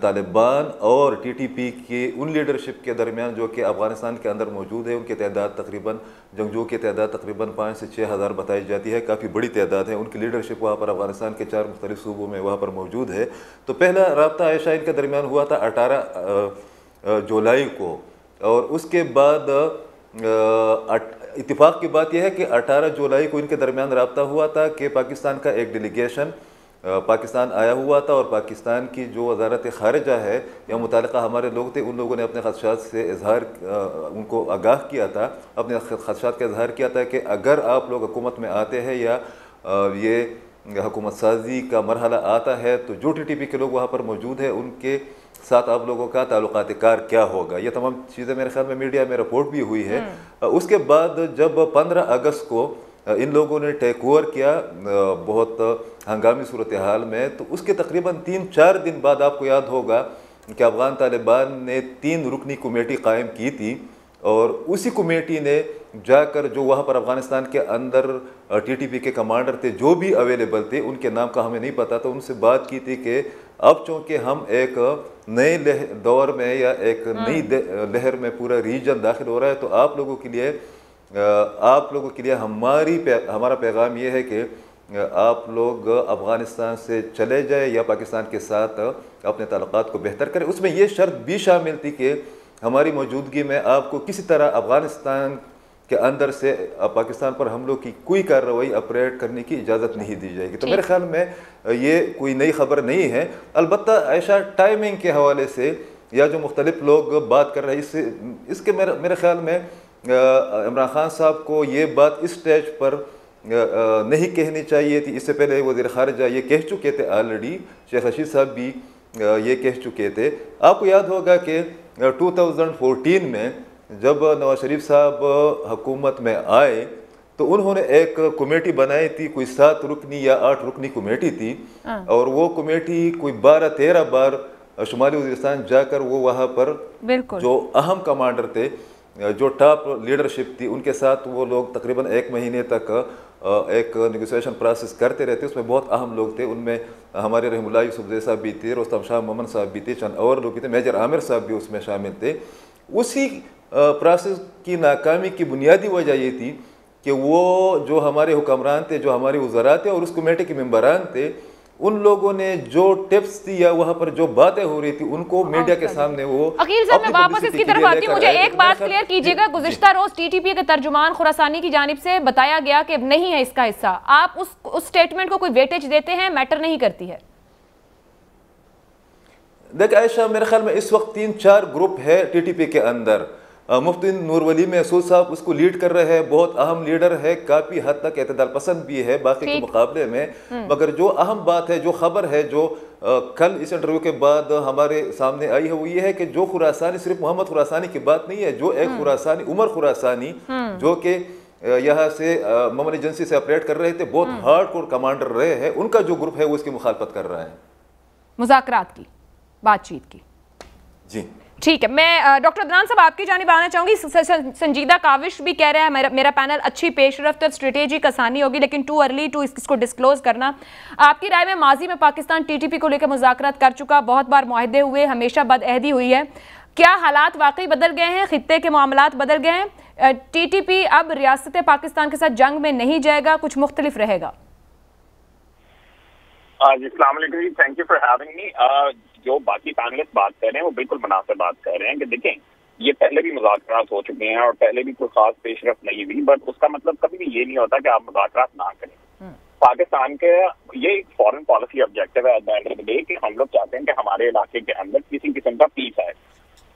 طالبان اور T T P کی ان leadership کے درمیان جو کہ افغانستان کے اندر موجود ہے. ان کی تعداد تقریباً جنگجوؤں کی تعداد تقریباً 5 سے 6 ہزار بتائی جاتی ہے. کافی بڑی تعداد ہے. ان کی لیڈرشپ وہاں پر افغانستان کے 4 مختلف صوبوں میں وہاں پر موجود ہے. تو پہلا رابطہ عائشہ ان کے درمیان ہوا تھا 18 جولائی کو, اور اس کے بعد اتفاق کی بات یہ ہے کہ 18 جولائی کو ان کے درمیان رابطہ ہوا تھا کہ پاکستان کا ایک ڈیلیگیشن پاکستان آیا ہوا تھا, اور پاکستان کی جو وزارت خارجہ ہے یا متعلقہ ہمارے لوگ تھے, ان لوگوں نے اپنے خدشات سے ان کو آگاہ کیا تھا, اپنے خدشات کا اظہار کیا تھا کہ اگر آپ لوگ حکومت میں آتے ہیں یا یہ حکومت سازی کا مرحلہ آتا ہے تو جو ٹی ٹی پی کے لوگ وہاں پر موجود ہیں ان کے ساتھ آپ لوگوں کا تعلقات کار کیا ہوگا. یہ تمام چیزیں میرے خیال میں میڈیا میں رپورٹ بھی ہوئی ہے. اس کے بعد جب 15 اگست کو ان لوگوں نے ٹیک اوور کیا بہت ہنگامی صورتحال میں, تو اس کے تقریباً 3-4 دن بعد آپ کو یاد ہوگا کہ افغان طالبان نے 3 رکنی کمیٹی قائم کی تھی, اور اسی کمیٹی نے جا کر جو وہاں پر افغانستان کے اندر ٹی ٹی پی کے کمانڈر تھے جو بھی اویلیبل تھے, ان کے نام کا ہمیں نہیں پتا تھا, ان سے بات کی تھی کہ اب چونکہ ہم ایک نئے دور میں یا ایک نئی لہر میں پورا ریجن داخل ہو رہا ہے, تو آپ لوگوں کے لیے ہمارا پیغام یہ ہے کہ آپ لوگ افغانستان سے چلے جائیں یا پاکستان کے ساتھ اپنے تعلقات کو بہتر کریں. اس میں یہ شرط بھی شامل تھی کہ ہماری موجودگی میں آپ کو کسی طرح افغانستان کے اندر سے پاکستان پر حملوں کی کوئی کارروائی آپریٹ کرنے کی اجازت نہیں دی جائے گی. تو میرے خیال میں یہ کوئی نئی خبر نہیں ہے. البتہ عائشہ ٹائمنگ کے حوالے سے یا جو مختلف لوگ بات کر رہے ہیں اس کے میرے خیال میں عمران خان صاحب کو یہ بات اس سٹیج پر نہیں کہنی چاہیے تھی. اس سے پہلے وزیر خارجہ یہ کہہ چکے تھے آلریڈی, شیخ رشید صاحب بھی یہ کہہ چکے تھے. آپ کو یاد ہوگا کہ 2014 میں جب نواز شریف صاحب حکومت میں آئے تو انہوں نے ایک کمیٹی بنائی تھی, کوئی 7 رکنی یا 8 رکنی کمیٹی تھی, اور وہ کمیٹی کوئی 12-13 بار شمالی وزیرستان جا کر وہ وہاں پر جو اہم کمانڈر تھے, جو ٹاپ لیڈرشپ تھی, ان کے ساتھ وہ لوگ تقریباً 1 مہینے تک ایک نیگوسیشن پروسیس کرتے رہتے. اس میں بہت اہم لوگ تھے, ان میں ہمارے رحم اللہ یوسف زئی صاحب بھی تھے, رستم شاہ مومن صاحب بھی تھے, چند اور لوگ بھی تھے, میجر عامر صاحب بھی اس میں شامل تھے. اسی پروسیس کی ناکامی کی بنیادی وجہ یہ تھی کہ وہ جو ہمارے حکمران تھے, جو ہمارے وزراء تھے اور اس کمیٹی کے ممبران تھے, ان لوگوں نے جو ٹپس تھی یا وہاں پر جو باتیں ہو رہی تھی ان کو میڈیا کے سامنے وہ عقیل صاحب میں واپس اس کی طرف آتی ہوں. مجھے ایک بات کلیئر کیجئے گا, گزشتہ روز ٹی ٹی پی کے ترجمان خراسانی کی جانب سے بتایا گیا کہ نہیں ہے اس کا حصہ, آپ اس سٹیٹمنٹ کو کوئی ویٹیج دیتے ہیں, میٹر نہیں کرتی ہے؟ دیکھ عائشہ, میرے خیال میں اس وقت 3-4 گروپ ہے ٹی ٹی پی کے اندر. مفتی نور ولی محسود صاحب اس کو لیڈ کر رہے ہیں, بہت اہم لیڈر ہے, کافی حد تک اعتدال پسند بھی ہے باقی کے مقابلے میں. مگر جو اہم بات ہے, جو خبر ہے, جو کل اس انٹرویو کے بعد ہمارے سامنے آئی ہے, وہ یہ ہے کہ جو خراسانی, صرف محمد خراسانی کی بات نہیں ہے, جو ایک خراسانی عمر خراسانی جو کہ یہاں سے مومن ایجنسی سے آپریٹ کر رہے تھے, بہت ہارڈ کور کمانڈر رہے ہیں, ان کا جو گروپ ہے وہ اس کی مخالفت کر رہا ہے مذاکرات کی, بات چیت کی. جی ٹھیک ہے, میں ڈاکٹر عدنان صاحب آپ کی جانب آنا چاہوں گی. سنجیدہ کاوش بھی کہہ رہے ہیں میرا پینل اچھی پیش رفت اور اسٹریٹجک آسانی ہوگی, لیکن ٹو ارلی ٹو اس کو ڈسکلوز کرنا. آپ کی رائے میں ماضی میں پاکستان ٹی ٹی پی کو لے کر مذاکرات کر چکا, بہت بار معاہدے ہوئے, ہمیشہ بد عہدی ہوئی ہے. کیا حالات واقعی بدل گئے ہیں, خطے کے معاملات بدل گئے ہیں, ٹی ٹی پی اب ریاست پاکستان کے ساتھ جنگ میں نہیں جائے گا, کچھ مختلف رہے گا؟ السلام علیکم جی, thank you for having me. جو باقی پینلسٹ بات کر رہے ہیں وہ بالکل مناسب بات کر رہے ہیں کہ دیکھیں یہ پہلے بھی مذاکرات ہو چکے ہیں اور پہلے بھی کوئی خاص پیش رفت نہیں ہوئی, بٹ اس کا مطلب کبھی بھی یہ نہیں ہوتا کہ آپ مذاکرات نہ کریں. پاکستان کے یہ ایک فارن پالیسی آبجیکٹو ہے at the end of the day کہ ہم لوگ چاہتے ہیں کہ ہمارے علاقے کے اندر کسی قسم کا پیس آئے,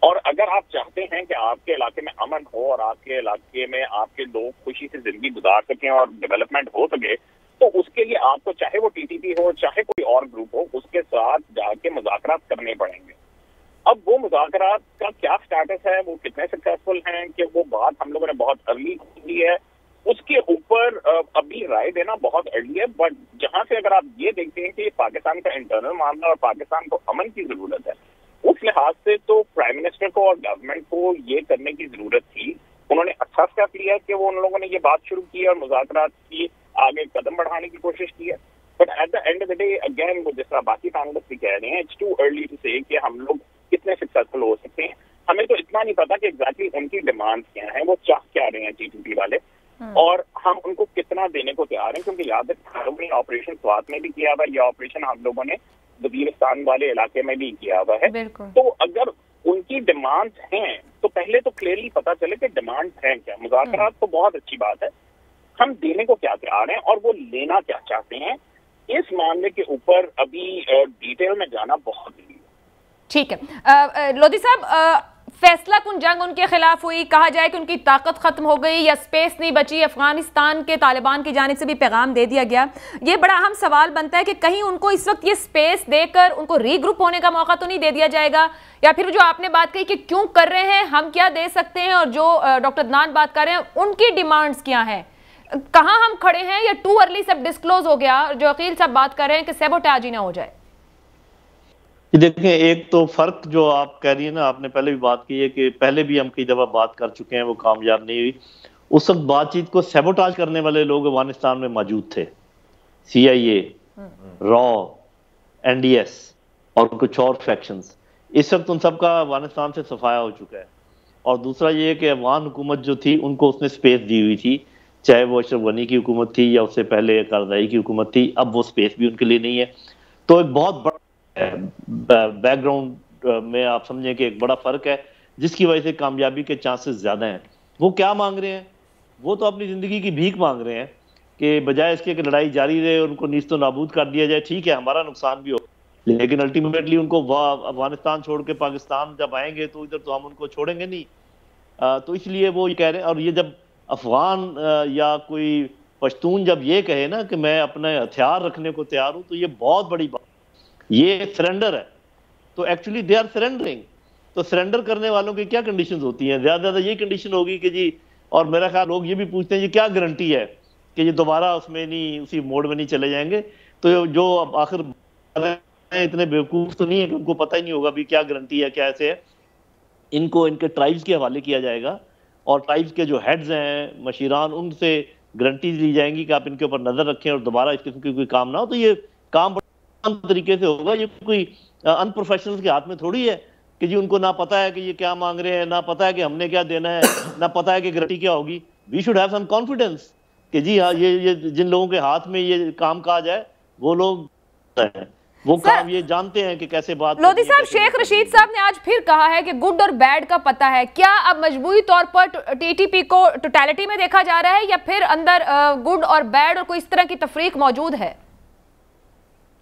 اور اگر آپ چاہتے ہیں کہ آپ کے علاقے میں امن ہو اور آپ کے علاقے میں آپ کے لوگ خوشی سے زندگی گزار سکیں اور ڈیولپمنٹ ہو سکے, تو اس کے لیے آپ کو چاہے وہ ٹی ٹی پی ہو چاہے کوئی اور گروپ ہو, اس کے ساتھ جا کے مذاکرات کرنے پڑیں گے. اب وہ مذاکرات کا کیا سٹیٹس ہے, وہ کتنے سکسیسفل ہیں, کہ وہ بات ہم لوگوں نے بہت ارلی کی ہے, اس کے اوپر ابھی رائے دینا بہت ارلی ہے. بٹ جہاں سے اگر آپ یہ دیکھتے ہیں کہ پاکستان کا انٹرنل معاملہ اور پاکستان کو امن کی ضرورت ہے, اس لحاظ سے تو پرائم منسٹر کو اور گورنمنٹ کو یہ کرنے کی ضرورت تھی. انہوں نے اچھا اسٹیپ لیا کہ وہ ان لوگوں نے یہ بات شروع کی اور مذاکرات کی آگے قدم بڑھانے کی کوشش کی ہے. But at the end of the day again وہ جس طرح باقی پینلسٹ بھی کہہ رہے ہیں اٹس ٹو ارلی ٹو سے کہ ہم لوگ کتنے سکسیسفل ہو سکتے ہیں. ہمیں تو اتنا نہیں پتا کہ ایگزیکٹلی ان کی ڈیمانڈ کیا ہیں, وہ چاہ کیا رہے ہیں TTP والے, اور ہم ان کو کتنا دینے کو تیار ہیں. کیونکہ یاد ہے آپریشن سوات میں بھی کیا ہوا, یہ آپریشن ہم لوگوں نے وزیرستان والے علاقے میں بھی کیا ہوا ہے. تو اگر ان کی ڈیمانڈ ہیں تو پہلے تو کلیئرلی پتا چلے کہ ڈیمانڈ ہیں کیا. مذاکرات تو بہت اچھی بات ہے, ہم دینے کو کیا تیار ہیں اور وہ لینا کیا چاہتے ہیں, اس معاملے کے اوپر ابھی ڈیٹیل میں جانا بہت ضروری ہے. ٹھیک ہے لودھی صاحب, فیصلہ کن جنگ ان کے خلاف ہوئی, کہا جائے کہ ان کی طاقت ختم ہو گئی یا سپیس نہیں بچی, افغانستان کے طالبان کی جانب سے بھی پیغام دے دیا گیا. یہ بڑا اہم سوال بنتا ہے کہ کہیں ان کو اس وقت یہ سپیس دے کر ان کو ری گروپ ہونے کا موقع تو نہیں دے دیا جائے گا, یا پھر جو آپ نے بات کہی کہ کیوں کر رہے ہیں, ہم کیا دے سکتے ہیں, اور جو ڈاکٹر عدنان بات کر رہے ہیں ان کی ڈیمانڈز کیا ہیں, کہاں ہم کھڑے ہیں, یا ٹو ارلی سب ڈسکلوز ہو گیا جو عقیل صاحب بات کر رہے ہیں کہ سیبوٹاج ہی نہ ہو جائے. دیکھیں ایک تو فرق جو آپ کہہ رہی ہیں نا, آپ نے پہلے بھی بات کی ہے کہ پہلے بھی ہم کئی دفعہ بات کر چکے ہیں, وہ کامیاب نہیں ہوئی. اس وقت بات چیت کو سیبوٹاج کرنے والے لوگ افغانستان میں موجود تھے, CIA, را, NDS اور کچھ اور فیکشنز. اس وقت ان سب کا افغانستان سے صفایا ہو چکا ہے. اور دوسرا یہ کہ افغان حکومت جو تھی ان کو اس نے سپیس دی ہوئی تھی, چاہے وہ اشرف غنی کی حکومت تھی یا اس سے پہلے کارزائی کی حکومت تھی. اب وہ سپیس بھی ان کے لیے نہیں ہے. تو ایک بہت بڑا بیک گراؤنڈ میں آپ سمجھیں کہ ایک بڑا فرق ہے جس کی وجہ سے کامیابی کے چانسز زیادہ ہیں. وہ کیا مانگ رہے ہیں, وہ تو اپنی زندگی کی بھیک مانگ رہے ہیں کہ بجائے اس کے کہ لڑائی جاری رہے, ان کو نیست و نابود کر دیا جائے. ٹھیک ہے ہمارا نقصان بھی ہو, لیکن الٹیمیٹلی ان کو افغانستان چھوڑ کے پاکستان جب آئیں گے تو ادھر تو ہم ان کو چھوڑیں گے نہیں. تو اس لیے وہ یہ کہہ رہے ہیں. اور یہ جب افغان یا کوئی پشتون جب یہ کہے نا کہ میں اپنے ہتھیار رکھنے کو تیار ہوں, تو یہ بہت بڑی بات, یہ سرنڈر ہے. تو ایکچولی دے آر سرنڈرنگ. تو سرنڈر کرنے والوں کی کیا کنڈیشنز ہوتی ہیں, زیادہ زیادہ یہ کنڈیشن ہوگی کہ جی, اور میرا خیال لوگ یہ بھی پوچھتے ہیں یہ کیا گارنٹی ہے کہ یہ دوبارہ اس میں نہیں, اسی موڈ میں نہیں چلے جائیں گے. تو جو آخر اتنے بیوقوف تو نہیں ہے کہ ان کو پتہ ہی نہیں ہوگا بھی کیا گارنٹی ہے, کیا ایسے ہے. ان کو ان کے ٹرائبز کے حوالے کیا جائے گا, اور ٹرائبز کے جو ہیڈز ہیں, مشیران, ان سے گارنٹیز لی جائیں گی کہ آپ ان کے اوپر نظر رکھیں اور دوبارہ اس قسم کی کوئی کام نہ ہو. تو یہ کام طریقے سے ہوگا. یہ کوئی ان پروفیشنل کے ہاتھ میں تھوڑی ہے کہ جی ان کو نہ پتا ہے کہ یہ کیا مانگ رہے ہیں, نہ پتا ہے کہ ہم نے کیا دینا ہے, نہ پتا ہے کہ گارنٹی کیا ہوگی. We should have some confidence کہ جی ہاں یہ جن لوگوں کے ہاتھ میں یہ کام کہا جائے وہ لوگ ہیں, وہ کام یہ جانتے ہیں کہ کیسے بات. لودھی صاحب, شیخ رشید صاحب نے آج پھر کہا ہے کہ گڈ اور بیڈ کا پتہ ہے. کیا اب مجموعی طور پر TTP کو ٹوٹیلٹی میں دیکھا جا رہا ہے, یا پھر اندر گڈ اور بیڈ اور کوئی اس طرح کی تفریق موجود ہے؟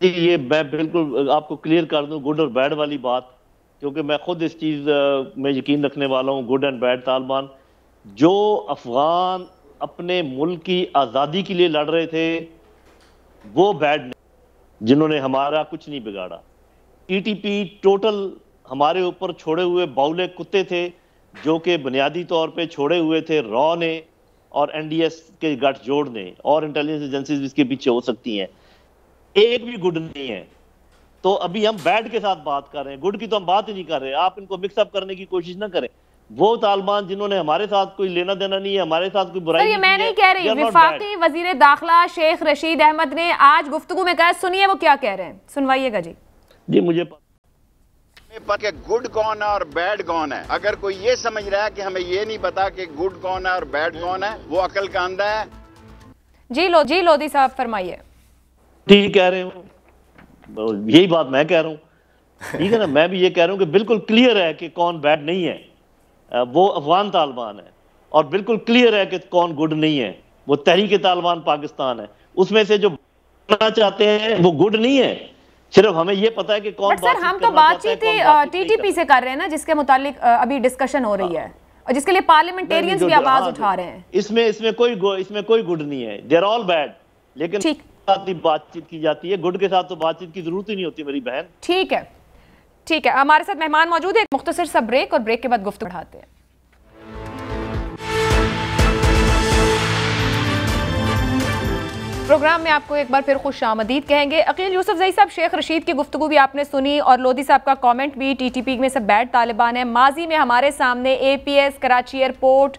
جی یہ میں بالکل آپ کو کلیئر کر دوں گڈ اور بیڈ والی بات, کیونکہ میں خود اس چیز میں یقین رکھنے والا ہوں. گڈ اینڈ بیڈ طالبان جو افغان اپنے ملک کی آزادی کے لیے لڑ رہے تھے وہ بیڈ نہیں, جنہوں نے ہمارا کچھ نہیں بگاڑا. TTP ٹوٹل ہمارے اوپر چھوڑے ہوئے باولے کتے تھے, جو کہ بنیادی طور پہ چھوڑے ہوئے تھے را نے اور NDS کے گٹھ جوڑ نے, اور انٹیلیجنس ایجنسیز اس کے پیچھے ہو سکتی ہیں. ایک بھی گڈ نہیں ہے. تو ابھی ہم بیڈ کے ساتھ بات کر رہے ہیں, گڈ کی تو ہم بات ہی نہیں کر رہے. آپ ان کو مکس اپ کرنے کی کوشش نہ کریں. وہ طالبان جنہوں نے ہمارے ساتھ کوئی لینا دینا نہیں ہے, ہمارے ساتھ کوئی برائی نہیں ہے. میں نہیں کہہ رہی, وفاقی وزیر داخلہ شیخ رشید احمد نے آج گفتگو میں کہا, سنیے وہ کیا کہہ رہے ہیں, سنوائیے گا. جی مجھے کہ گڈ کون ہے اور بیڈ کون ہے. اگر کوئی یہ سمجھ رہا ہے کہ ہمیں یہ نہیں پتا کہ گڈ کون ہے اور بیڈ کون ہے, وہ عقل کا اندھا ہے. جی لودھی صاحب فرمائیے. ٹھیک کہہ رہے ہوں, یہی بات میں کہہ رہا ہوں. ٹھیک ہے نا, میں بھی یہ کہہ رہا ہوں کہ بالکل کلیئر ہے کہ کون بیڈ نہیں ہے, وہ افغان طالبان ہے. اور بالکل کلیئر ہے کہ کون گڈ نہیں ہے, وہ تحریک طالبان پاکستان ہے. اس میں سے جو بننا چاہتے ہیں وہ گڈ نہیں ہے, صرف ہمیں یہ پتا ہے کہ کون بات. سر ہم تو بات چیت TTP سے کر رہے ہیں نا, جس کے متعلق ابھی ڈسکشن ہو رہی ہے, اور جس کے لیے پارلیمنٹیرینز بھی آواز اٹھا رہے ہیں. اس میں کوئی گڈ نہیں ہے, دے آر آل بیڈ. لیکن بات چیت کی جاتی ہے, گڈ کے ساتھ تو بات چیت کی ضرورت ہی نہیں ہوتی میری بہن. ٹھیک ہے, ہمارے ساتھ مہمان موجود ہے. ایک مختصر سا بریک, اور بریک کے بعد گفتگو بڑھاتے ہیں. پروگرام میں آپ کو ایک بار پھر خوش آمدید کہیں گے. عقیل یوسفزئی صاحب, شیخ رشید کی گفتگو بھی آپ نے سنی, اور لودھی صاحب کا کامنٹ بھی. TTP میں سے بیڈ طالبان ہے. ماضی میں ہمارے سامنے APS, کراچی ایئرپورٹ,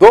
2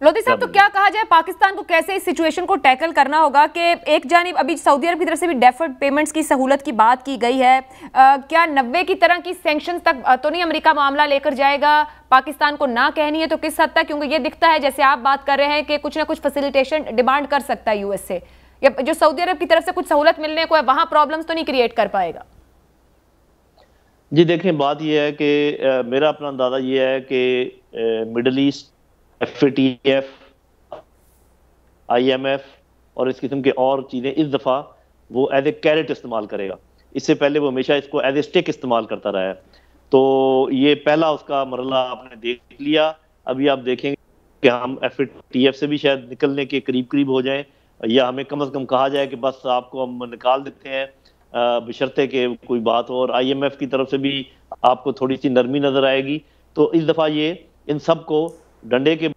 لودھی صاحب، تو کیا کہا جائے پاکستان کو کیسے اس سچویشن کو ٹیکل کرنا ہوگا کہ ایک جانب ابھی سعودی عرب کی طرف سے بھی ڈیفرڈ پیمنٹس کی سہولت کی بات کی گئی ہے، کیا 90 کی طرح کی سینکشنز تک تو نہیں امریکہ معاملہ لے کر جائے گا؟ پاکستان کو نہ کہنی ہے تو کس حد تک؟ کیونکہ یہ دکھتا ہے جیسے آپ بات کر رہے ہیں کہ کچھ نہ کچھ فیسیلیٹیشن ڈیمانڈ کر سکتا ہے یو ایس سے، یا جو سعودی عرب کی طرف سے کچھ سہولت ملنے کو ہے وہاں پرابلمز تو نہیں کریٹ کر پائے گا؟ جی دیکھیں، بات یہ ہے کہ میرا اپنا اندازہ یہ ہے کہ مڈل ایسٹ، FATF، IMF اور اس قسم کے اور چیزیں اس دفعہ وہ ایز اے کیرٹ استعمال کرے گا. اس سے پہلے وہ ہمیشہ اس کو ایز اے اسٹک استعمال کرتا رہا ہے. تو یہ پہلا اس کا مرحلہ آپ نے دیکھ لیا. ابھی آپ دیکھیں گے کہ ہم FATF سے بھی شاید نکلنے کے قریب ہو جائیں، یا ہمیں کم از کم کہا جائے کہ بس آپ کو ہم نکال دیتے ہیں بشرطے کہ کوئی بات ہو. اور IMF کی طرف سے بھی آپ کو تھوڑی سی نرمی نظر آئے گی. تو اس دفعہ یہ ان سب کو ڈنڈے کے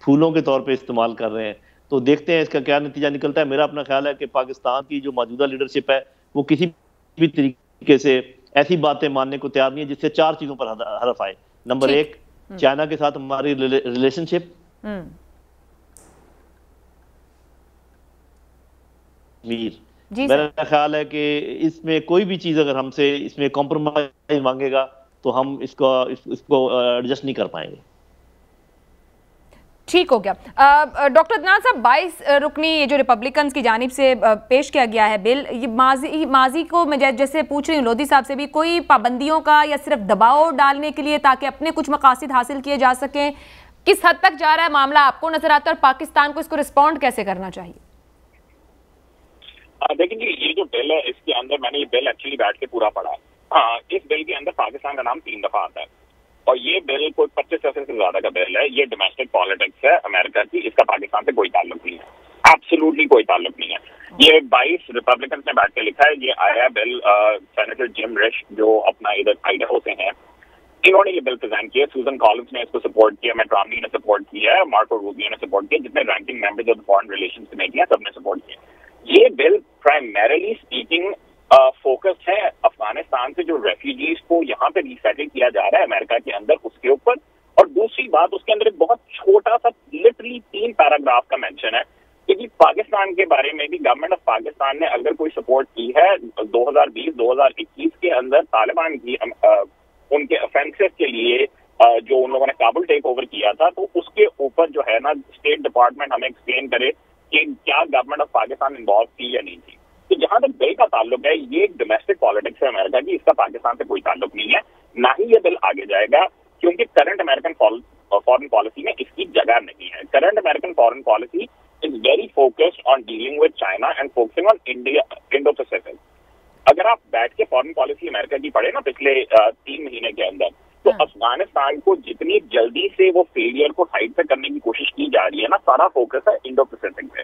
پھولوں کے طور پہ استعمال کر رہے ہیں. تو دیکھتے ہیں اس کا کیا نتیجہ نکلتا ہے. میرا اپنا خیال ہے کہ پاکستان کی جو موجودہ لیڈرشپ ہے وہ کسی بھی طریقے سے ایسی باتیں ماننے کو تیار نہیں ہے جس سے 4 چیزوں پر حرف آئے. نمبر 1، چائنا کے ساتھ ہماری ریلیشن شپ، میرا خیال ہے کہ اس میں کوئی بھی چیز اگر ہم سے اس میں کمپرومائز مانگے گا تو ہم اس کو ایڈجسٹ نہیں کر پائیں گے. ٹھیک ہو گیا. ڈاکٹر عدنان صاحب، 22 رکنی یہ جو ریپبلکنز کی جانب سے پیش کیا گیا ہے بل، یہ ماضی کو میں جیسے پوچھ رہی ہوں لودھی صاحب سے بھی، کوئی پابندیوں کا یا صرف دباؤ ڈالنے کے لیے تاکہ اپنے کچھ مقاصد حاصل کیے جا سکیں، کس حد تک جا رہا ہے معاملہ آپ کو نظر آتا ہے اور پاکستان کو اس کو رسپونڈ کیسے کرنا چاہیے؟ دیکھیں جی، یہ جو بل ہے اس کے اندر میں نے یہ بل ایکچولی بیٹھ کے پورا پڑھا. اس بل کے اندر پاکستان کا نام 3 دفعہ آتا ہے اور یہ بل کوئی 25 صفحے سے زیادہ کا بل ہے. یہ ڈومیسٹک پالیٹکس ہے امریکہ کی، اس کا پاکستان سے کوئی تعلق نہیں ہے، ایبسولوٹلی کوئی تعلق نہیں ہے. یہ 22 ریپبلکنس نے بیٹھ کے لکھا ہے. یہ آیا بل سینیٹر جم رش جو اپنا ادھر آئیڈاہو سے ہیں، انہوں نے یہ بل پریزنٹ کیا. سوزن کالنس نے اس کو سپورٹ کیا، میٹ رامنی نے سپورٹ کیا، مارکو روبیو نے سپورٹ کیا، جتنے ranking members of foreign relations committee ہیں سب نے سپورٹ کیا. یہ بل پرائمریلی اسپیکنگ فوکس ہے افغانستان سے جو ریفیوجیز کو یہاں پہ ری سیٹل کیا جا رہا ہے امریکہ کے اندر اس کے اوپر. اور دوسری بات، اس کے اندر ایک بہت چھوٹا سا لٹرلی 3 پیراگراف کا مینشن ہے کہ جی پاکستان کے بارے میں بھی گورنمنٹ آف پاکستان نے اگر کوئی سپورٹ کی ہے 2020-2021 کے اندر طالبان کی ان کے افینسز کے لیے جو ان لوگوں نے کابل ٹیک اوور کیا تھا، تو اس کے اوپر جو ہے نا اسٹیٹ ڈپارٹمنٹ ہمیں ایکسپلین کرے کہ کیا گورنمنٹ آف پاکستان انوالو تھی یا نہیں تھی. تو جہاں تک بل کا تعلق ہے، یہ ایک ڈومیسٹک پالیٹکس ہے امریکہ کی، اس کا پاکستان سے کوئی تعلق نہیں ہے. نہ ہی یہ بل آگے جائے گا کیونکہ کرنٹ امریکن فارن پالیسی میں اس کی جگہ نہیں ہے. Current American foreign policy is very focused on dealing with China and focusing on Indo Pacific. اگر آپ بیٹھ کے فارن پالیسی امریکہ کی پڑھے نا پچھلے 3 مہینے کے اندر، تو افغانستان کو جتنی جلدی سے وہ فیلئر کو ہائڈ پہ کرنے کی کوشش کی جا رہی ہے نا، سارا فوکس ہے انڈو پیسفک پہ.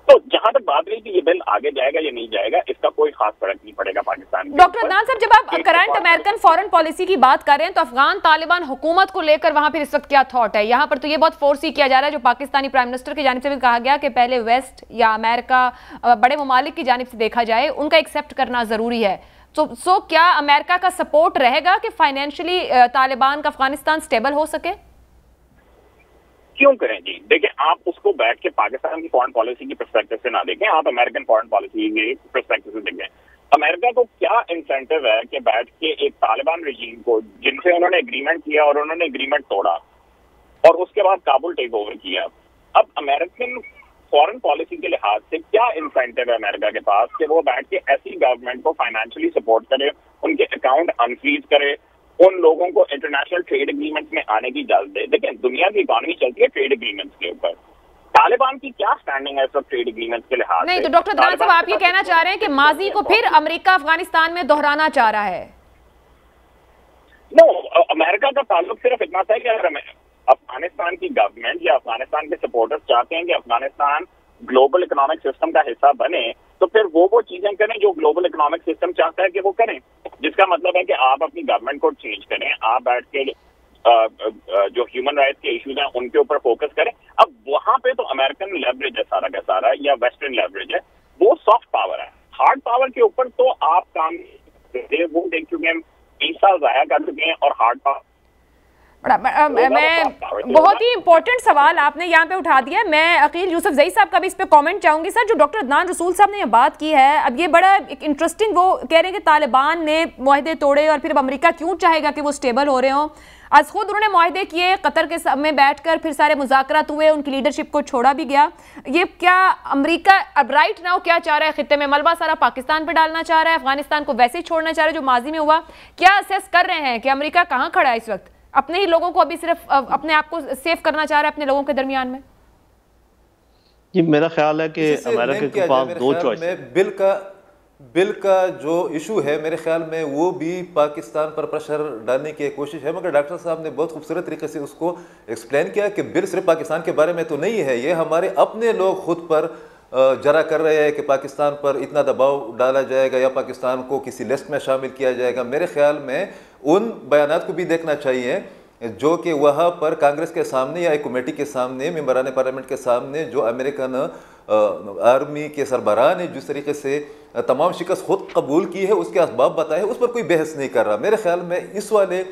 تو جہاں تک بات رہی کہ یہ بل آگے جائے گا یا نہیں جائے گا، اس کا کوئی خاص فرق نہیں پڑے گا پاکستان میں. ڈاکٹر عدنان صاحب، جب آپ کرنٹ امریکن فارن پالیسی کی بات کر رہے ہیں تو افغان طالبان حکومت کو لے کر وہاں پھر اس وقت کیا تھاٹ ہے؟ یہاں پر تو یہ بہت فورس ہی کیا جا رہا ہے، جو پاکستانی پرائم منسٹر کی جانب سے بھی کہا گیا کہ پہلے ویسٹ یا امریکہ بڑے ممالک کی جانب سے دیکھا جائے، ان کا ایکسیپٹ کرنا ضروری ہے. سو کیا امریکہ کا سپورٹ رہے گا کہ فائنینشلی طالبان کا افغانستان سٹیبل ہو سکے؟ کیوں کریں جی؟ دیکھیں، آپ اس کو بیٹھ کے پاکستان کی فارن پالیسی کی پرسپیکٹو سے نہ دیکھیں، آپ امریکن فارن پالیسی کی پرسپیکٹو سے دیکھیں. امریکہ کو کیا انسینٹیو ہے کہ بیٹھ کے ایک طالبان رجیم کو، جن سے انہوں نے اگریمنٹ کیا اور انہوں نے اگریمنٹ توڑا اور اس کے بعد کابل ٹیک اوور کیا، اب امریکن فارن پالیسی کے لحاظ سے کیا انسینٹیو ہے امریکہ کے پاس کہ وہ بیٹھ کے ایسی گورنمنٹ کو فائنینشلی سپورٹ کرے، ان کے اکاؤنٹ انفریز کرے، ان لوگوں کو انٹرنیشنل ٹریڈ اگریمنٹس میں آنے کی اجازت دے. دیکھیں، دنیا کی اکانومی چلتی ہے ٹریڈ اگریمنٹس کے اوپر. طالبان کی کیا سٹینڈنگ ہے سب ٹریڈ اگریمنٹس کے لحاظ سے؟ نہیں تو ڈاکٹر عدنان صاحب، آپ یہ کہنا چاہ رہے ہیں کہ ماضی کو پھر امریکہ افغانستان میں دہرانا چاہ رہا ہے؟ نو، امریکہ کا تعلق صرف اتنا تھا کہ اگر افغانستان کی گورنمنٹ یا افغانستان کے سپورٹرز چاہتے ہیں کہ افغانستان گلوبل اکنامک سسٹم کا حصہ بنے، تو پھر وہ چیزیں کریں جو گلوبل اکنامک سسٹم چاہتا ہے کہ وہ کریں. جس کا مطلب ہے کہ آپ اپنی گورنمنٹ کو چینج کریں، آپ بیٹھ کے جو ہیومن رائٹس کے ایشوز ہیں ان کے اوپر فوکس کریں. اب وہاں پہ تو امریکن لیوریج ہے سارا کا سارا، یا ویسٹرن لیوریج ہے، وہ سافٹ پاور ہے. ہارڈ پاور کے اوپر تو آپ کام وہ دیکھ چکے ہیں، 20 سال ضائع کر چکے ہیں. اور ہارڈ پاور میں بہت ہی امپورٹنٹ سوال آپ نے یہاں پہ اٹھا دیا ہے. میں عقیل یوسف زئی صاحب کا بھی اس پہ کامنٹ چاہوں گی. سر جو ڈاکٹر عدنان رسول صاحب نے یہ بات کی ہے, اب یہ بڑا انٹرسٹنگ, وہ کہہ رہے ہیں کہ طالبان نے معاہدے توڑے اور پھر اب امریکہ کیوں چاہے گا کہ وہ اسٹیبل ہو رہے ہوں. از خود انہوں نے معاہدے کیے, قطر کے میں بیٹھ کر پھر سارے مذاکرات ہوئے, ان کی لیڈرشپ کو چھوڑا بھی گیا. یہ کیا امریکہ اب رائٹ ناؤ کیا چاہ رہا ہے؟ خطے میں ملبہ سارا پاکستان پہ ڈالنا چاہ رہا ہے, افغانستان کو ویسے ہی چھوڑنا چاہ رہا ہے جو ماضی میں ہوا؟ کیا اسیس کر رہے ہیں کہ امریکہ کہاں کھڑا ہے اس وقت؟ اپنے ہی لوگوں کو ابھی صرف اپنے آپ کو سیف کرنا چاہ رہا ہے اپنے لوگوں کے درمیان میں؟ جی میرا خیال ہے کہ امریکہ کے پاس دو چوائس ہے. بل کا جو ایشو ہے میرے خیال میں وہ بھی پاکستان پر پریشر ڈالنے کی ایک کوشش ہے, مگر ڈاکٹر صاحب نے بہت خوبصورت طریقے سے اس کو ایکسپلین کیا کہ بل صرف پاکستان کے بارے میں تو نہیں ہے, یہ ہمارے اپنے لوگ خود پر جرا کر رہے ہیں کہ پاکستان پر اتنا دباؤ ڈالا جائے گا یا پاکستان کو کسی لسٹ میں شامل کیا جائے گا. میرے خیال میں ان بیانات کو بھی دیکھنا چاہیے جو کہ وہاں پر کانگریس کے سامنے یا ایک کمیٹی کے سامنے, ممبران پارلیمنٹ کے سامنے, جو امریکن آرمی کے سربراہ نے جس طریقے سے تمام شکست خود قبول کی ہے, اس کے اسباب بتائے ہیں, اس پر کوئی بحث نہیں کر رہا. میرے خیال میں اس والے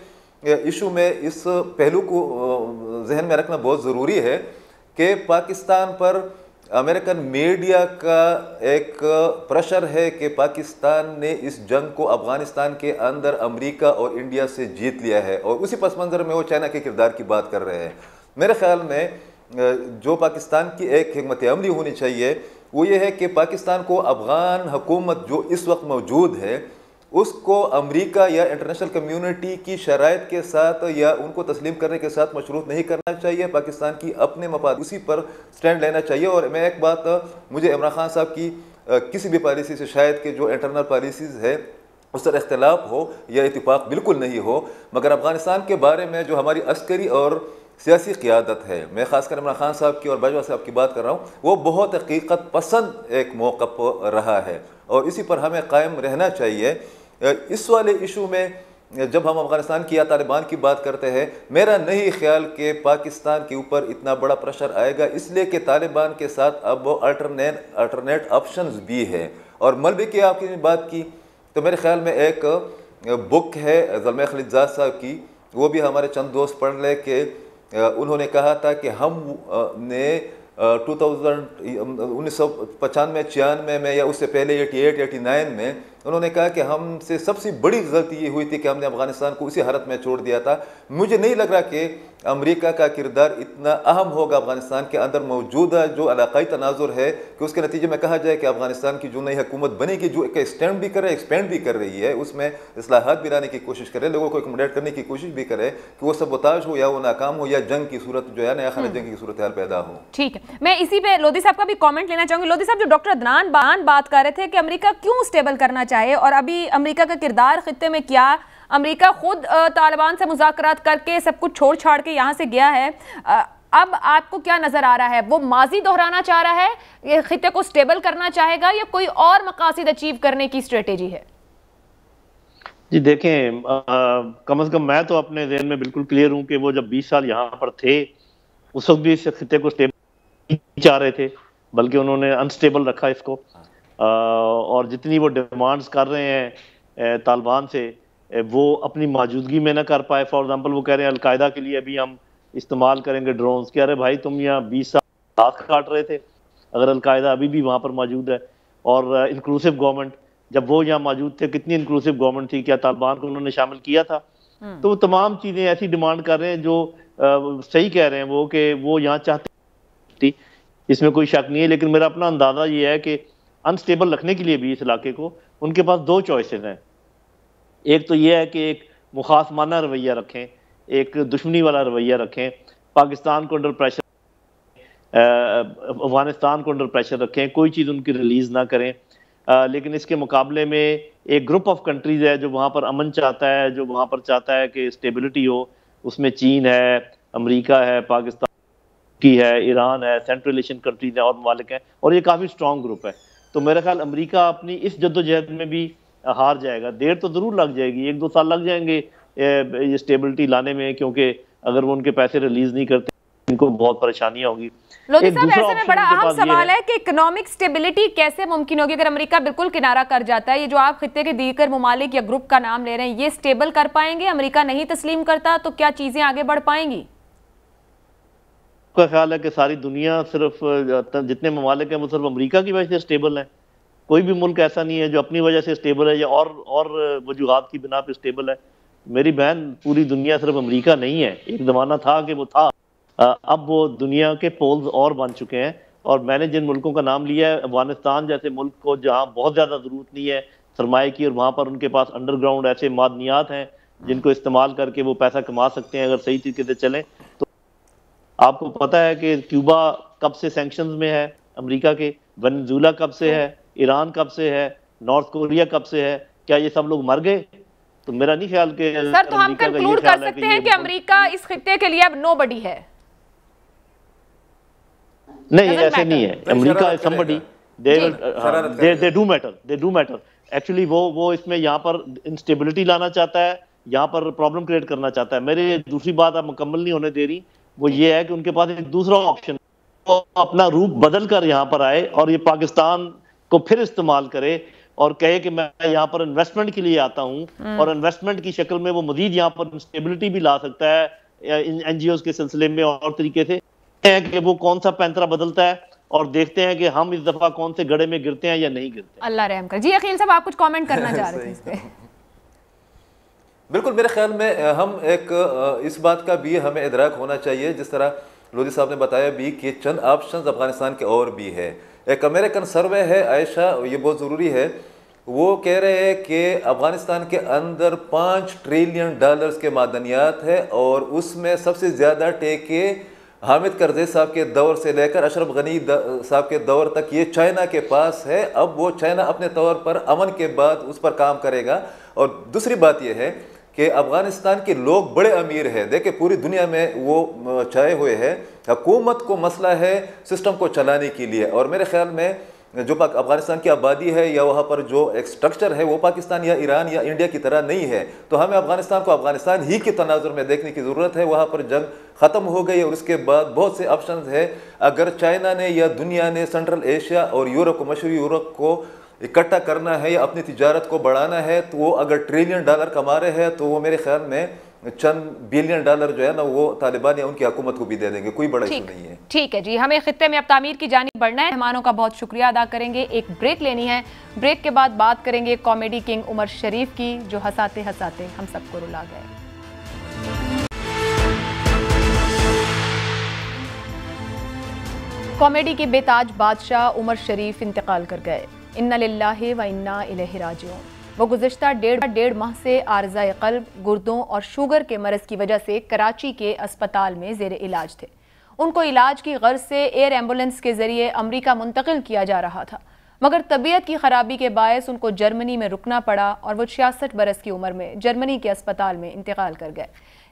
ایشو میں اس پہلو کو ذہن میں رکھنا بہت ضروری ہے کہ پاکستان پر امریکن میڈیا کا ایک پریشر ہے کہ پاکستان نے اس جنگ کو افغانستان کے اندر امریکہ اور انڈیا سے جیت لیا ہے, اور اسی پس منظر میں وہ چائنا کے کردار کی بات کر رہے ہیں. میرے خیال میں جو پاکستان کی ایک حکمت عملی ہونی چاہیے وہ یہ ہے کہ پاکستان کو افغان حکومت جو اس وقت موجود ہے اس کو امریکہ یا انٹرنیشنل کمیونٹی کی شرائط کے ساتھ یا ان کو تسلیم کرنے کے ساتھ مشروط نہیں کرنا چاہیے. پاکستان کی اپنے مفاد اسی پر سٹینڈ لینا چاہیے. اور میں ایک بات, مجھے عمران خان صاحب کی کسی بھی پالیسی سے شاید کہ جو انٹرنل پالیسیز ہے اس پر اختلاف ہو یا اتفاق بالکل نہیں ہو, مگر افغانستان کے بارے میں جو ہماری عسکری اور سیاسی قیادت ہے, میں خاص کر عمران خان صاحب کی اور باجوہ صاحب کی بات کر رہا ہوں, وہ بہت حقیقت پسند ایک موقف رہا ہے اور اسی پر ہمیں قائم رہنا چاہیے. اس والے ایشو میں جب ہم افغانستان کی یا طالبان کی بات کرتے ہیں, میرا نہیں خیال کہ پاکستان کے اوپر اتنا بڑا پریشر آئے گا, اس لیے کہ طالبان کے ساتھ اب الٹرنیٹ آپشنز بھی ہے. اور ملبے کی آپ نے بات کی تو میرے خیال میں ایک بک ہے زلمہ خلیلزاد صاحب کی, وہ بھی ہمارے چند دوست پڑھ لے, کہ انہوں نے کہا تھا کہ ہم نے 1995-96 میں یا اس سے پہلے 88-89 میں انہوں نے کہا کہ ہم سے سب سے بڑی غلطی یہ ہوئی تھی کہ ہم نے افغانستان کو اسی حالت میں چھوڑ دیا تھا. مجھے نہیں لگ رہا کہ امریکہ کا کردار اتنا اہم ہوگا افغانستان کے اندر موجودہ جو علاقائی تناظر ہے, کہ اس کے نتیجے میں کہا جائے کہ افغانستان کی جو نئی حکومت بنے گی جو ایکسٹینڈ بھی کرے, ایکسپینڈ بھی کر رہی ہے, اس میں اصلاحات بھی لانے کی کوشش کرے, لوگوں کو اکوموڈیٹ کرنے کی کوشش بھی کرے, کہ وہ سبوتاژ ہو یا وہ ناکام ہو یا جنگ کی صورت جو ہے نیا خانہ جنگ کی صورتحال پیدا ہو. ٹھیک ہے, میں اسی پہ لودھی صاحب کا بھی کامنٹ لینا چاہوں گی. لودھی صاحب, جو ڈاکٹر عدنان بات کر رہے تھے کہ امریکہ کیوں اسٹیبل کرنا چاہے, اور ابھی امریکہ کا کردار خطے میں کیا, امریکہ خود طالبان سے مذاکرات کر کے سب کچھ چھوڑ چھاڑ کے یہاں سے گیا ہے, اب آپ کو کیا نظر آ رہا ہے؟ وہ ماضی دہرانا چاہ رہا ہے, یہ خطے کو اسٹیبل کرنا چاہے گا, یا کوئی اور مقاصد اچیو کرنے کی اسٹریٹجی ہے؟ جی دیکھیں, کم از کم میں تو اپنے ذہن میں بالکل کلیئر ہوں کہ وہ جب 20 سال یہاں پر تھے اس وقت بھی اس خطے کو اسٹیبل چاہ رہے تھے, بلکہ انہوں نے انسٹیبل رکھا اس کو. اور جتنی وہ ڈیمانڈز کر رہے ہیں طالبان سے وہ اپنی موجودگی میں نہ کر پائے. فار ایگزامپل وہ کہہ رہے ہیں القاعدہ کے لیے ابھی ہم استعمال کریں گے ڈرونز. کہہ رہے بھائی تم یہاں 20 سال ہاتھ کاٹ رہے تھے اگر القاعدہ ابھی بھی وہاں پر موجود ہے. اور انکلوسیو گورنمنٹ, جب وہ یہاں موجود تھے کتنی انکلوسیو گورنمنٹ تھی, کیا طالبان کو انہوں نے شامل کیا تھا؟ تو وہ تمام چیزیں ایسی ڈیمانڈ کر رہے ہیں جو صحیح کہہ رہے ہیں وہ, کہ وہ یہاں چاہتے, اس میں کوئی شک نہیں ہے. لیکن میرا اپنا اندازہ یہ ہے کہ انسٹیبل رکھنے کے لیے بھی اس علاقے کو ان کے پاس دو چوائسز ہیں. ایک تو یہ ہے کہ ایک مخاصمانہ رویہ رکھیں, ایک دشمنی والا رویہ رکھیں, پاکستان کو انڈر پریشر, افغانستان کو انڈر پریشر رکھیں, کوئی چیز ان کی ریلیز نہ کریں. لیکن اس کے مقابلے میں ایک گروپ آف کنٹریز ہے جو وہاں پر امن چاہتا ہے, جو وہاں پر چاہتا ہے کہ اسٹیبلٹی ہو. اس میں چین ہے, امریکہ ہے, پاکستان کی ہے, ایران ہے, سینٹرل ایشین کنٹریز ہیں اور ممالک ہیں, اور یہ کافی اسٹرانگ گروپ ہے. تو میرا خیال امریکہ اپنی اس جدوجہد میں بھی ہار جائے گا. دیر تو ضرور لگ جائے گی, 1-2 سال لگ جائیں گے یہ اسٹیبلٹی لانے میں, کیونکہ اگر وہ ان کے پیسے ریلیز نہیں کرتے ان کو بہت پریشانیاں ہوں گی۔ لودھی صاحب ایسے میں بڑا اہم سوال ہے کہ اکنامک سٹیبلٹی کیسے ممکن ہوگی اگر امریکہ بالکل کنارہ کر جاتا ہے؟ یہ جو آپ خطے کے دیگر ممالک یا گروپ کا نام لے رہے ہیں، یہ سٹیبل کر پائیں گے؟ امریکہ نہیں تسلیم کرتا تو کیا چیزیں آگے بڑھ پائیں گی؟ کا خیال ہے کہ ساری دنیا صرف جتنے ممالک ہیں وہ صرف امریکہ کی وجہ سے سٹیبل ہیں؟ کوئی بھی ملک ایسا نہیں ہے جو اپنی وجہ سے سٹیبل ہے یا اور وجوہات کی بنا پہ سٹیبل ہے۔ میری بہن، پوری دنیا صرف امریکہ نہیں ہے۔ ایک زمانہ تھا کہ وہ تھا، اب وہ دنیا کے پولز اور بن چکے ہیں، اور میں نے جن ملکوں کا نام لیا ہے، افغانستان جیسے ملک کو جہاں بہت زیادہ ضرورت نہیں ہے سرمایہ کی، اور وہاں پر ان کے پاس انڈر گراؤنڈ ایسے معدنیات ہیں جن کو استعمال کر کے وہ پیسہ کما سکتے ہیں اگر صحیح طریقے سے چلیں۔ تو آپ کو پتہ ہے کہ کیوبا کب سے سینکشنز میں ہے امریکہ کے، وینزویلا کب سے ہے، ایران کب سے ہے، نارتھ کوریا کب سے ہے؟ کیا یہ سب لوگ مر گئے؟ تو میرا نہیں خیال کہ سر، تو ہم کنکلوڈ کر سکتے ہیں کہ امریکہ اس خطے کے لیے اب نو بڈی ہے؟ نہیں، ایسے نہیں ہے۔ امریکہ is somebody, they do matter. Actually وہ اس میں یہاں پر انسٹیبلٹی لانا چاہتا ہے، یہاں پر پرابلم کریٹ کرنا چاہتا ہے۔ میرے دوسری بات آپ مکمل نہیں ہونے دے رہی، وہ یہ ہے کہ ان کے پاس ایک دوسرا آپشن، وہ اپنا روپ بدل کر یہاں پر آئے اور یہ پاکستان کو پھر استعمال کرے اور کہے کہ میں یہاں پر انویسٹمنٹ کے لیے آتا ہوں، اور انویسٹمنٹ کی شکل میں وہ مزید یہاں پر انسٹیبلٹی بھی لا سکتا ہے این جی اوز کے سلسلے میں اور طریقے سے، کہ وہ کون سا پینترا بدلتا ہے، اور دیکھتے ہیں کہ ہم اس دفعہ کون سے گڑے میں گرتے ہیں یا نہیں گرتے۔ اللہ رحم کر۔ جی عقیل صاحب، آپ کچھ کامنٹ کرنا چاہ رہے تھے اس پہ؟ بالکل، میرے خیال میں ہم ایک اس بات کا بھی ہمیں ادراک ہونا چاہیے، جس طرح لودھی صاحب نے بتایا بھی کہ چند آپشنز افغانستان کے اور بھی ہے۔ ایک امریکن سروے ہے عائشہ، یہ بہت ضروری ہے، وہ کہہ رہے ہیں کہ افغانستان کے اندر $5 ٹریلین کے معدنیات ہے، اور اس میں سب سے زیادہ ٹیکے حامد کرزئی صاحب کے دور سے لے کر اشرف غنی صاحب کے دور تک یہ چائنا کے پاس ہے۔ اب وہ چائنا اپنے طور پر امن کے بعد اس پر کام کرے گا۔ اور دوسری بات یہ ہے کہ افغانستان کے لوگ بڑے امیر ہیں، دیکھیں پوری دنیا میں وہ چھائے ہوئے ہیں، حکومت کو مسئلہ ہے سسٹم کو چلانے کے لیے، اور میرے خیال میں جو افغانستان کی آبادی ہے یا وہاں پر جو ایک سٹرکچر ہے وہ پاکستان یا ایران یا انڈیا کی طرح نہیں ہے، تو ہمیں افغانستان کو افغانستان ہی کے تناظر میں دیکھنے کی ضرورت ہے۔ وہاں پر جنگ ختم ہو گئی اور اس کے بعد بہت سے آپشنز ہے۔ اگر چائنا نے یا دنیا نے سینٹرل ایشیا اور یورپ کو، مشرقی یورپ کو اکٹھا کرنا ہے یا اپنی تجارت کو بڑھانا ہے، تو وہ اگر $1 ٹریلین کما رہے ہیں تو وہ میرے خیال میں چند $بلین جو ہے نا وہ طالبان یا ان کی حکومت کو بھی دے دیں گے، کوئی بڑا ایشو نہیں ہے۔ ٹھیک ہے جی، ہمیں خطے میں اب تعمیر کی جانب بڑھنا ہے۔ مہمانوں کا بہت شکریہ ادا کریں گے، ایک بریک لینی ہے، بریک کے بعد بات کریں گے کامیڈی کنگ عمر شریف کی، جو ہنساتے ہنساتے ہم سب کو رلا گئے۔ کامیڈی کے بے تاج بادشاہ عمر شریف انتقال کر گئے، انا للہ و انا الیہ راجعون۔ وہ گزشتہ ڈیڑھ ماہ سے عارضہ قلب، گردوں اور شوگر کے مرض کی وجہ سے کراچی کے اسپتال میں زیر علاج تھے۔ ان کو علاج کی غرض سے ایئر ایمبولنس کے ذریعے امریکہ منتقل کیا جا رہا تھا، مگر طبیعت کی خرابی کے باعث ان کو جرمنی میں رکنا پڑا اور وہ 66 برس کی عمر میں جرمنی کے اسپتال میں انتقال کر گئے۔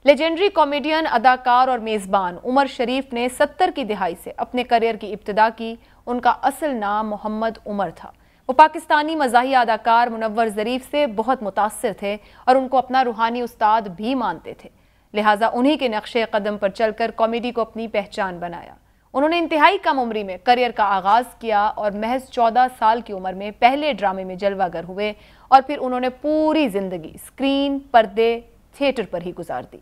لیجنڈری کامیڈین، اداکار اور میزبان عمر شریف نے 70 کی دہائی سے اپنے کیریئر کی ابتدا کی۔ ان کا اصل نام محمد عمر تھا۔ وہ پاکستانی مزاحیہ اداکار منور ظریف سے بہت متاثر تھے اور ان کو اپنا روحانی استاد بھی مانتے تھے، لہٰذا انہی کے نقش قدم پر چل کر کامیڈی کو اپنی پہچان بنایا۔ انہوں نے انتہائی کم عمری میں کیریئر کا آغاز کیا اور محض 14 سال کی عمر میں پہلے ڈرامے میں جلوہ گر ہوئے، اور پھر انہوں نے پوری زندگی اسکرین، پردے، تھیٹر پر ہی گزار دی۔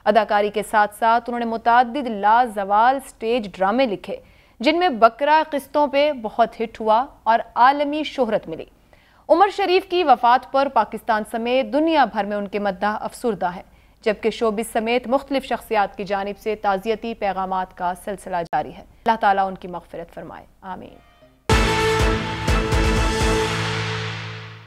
اداکاری کے ساتھ ساتھ انہوں نے متعدد لازوال سٹیج ڈرامے لکھے، جن میں بکرا قسطوں پہ بہت ہٹ ہوا اور عالمی شہرت ملی۔ عمر شریف کی وفات پر پاکستان سمیت دنیا بھر میں ان کے مداح افسردہ ہے، جبکہ شوبز سمیت مختلف شخصیات کی جانب سے تعزیتی پیغامات کا سلسلہ جاری ہے۔ اللہ تعالیٰ ان کی مغفرت فرمائے، آمین۔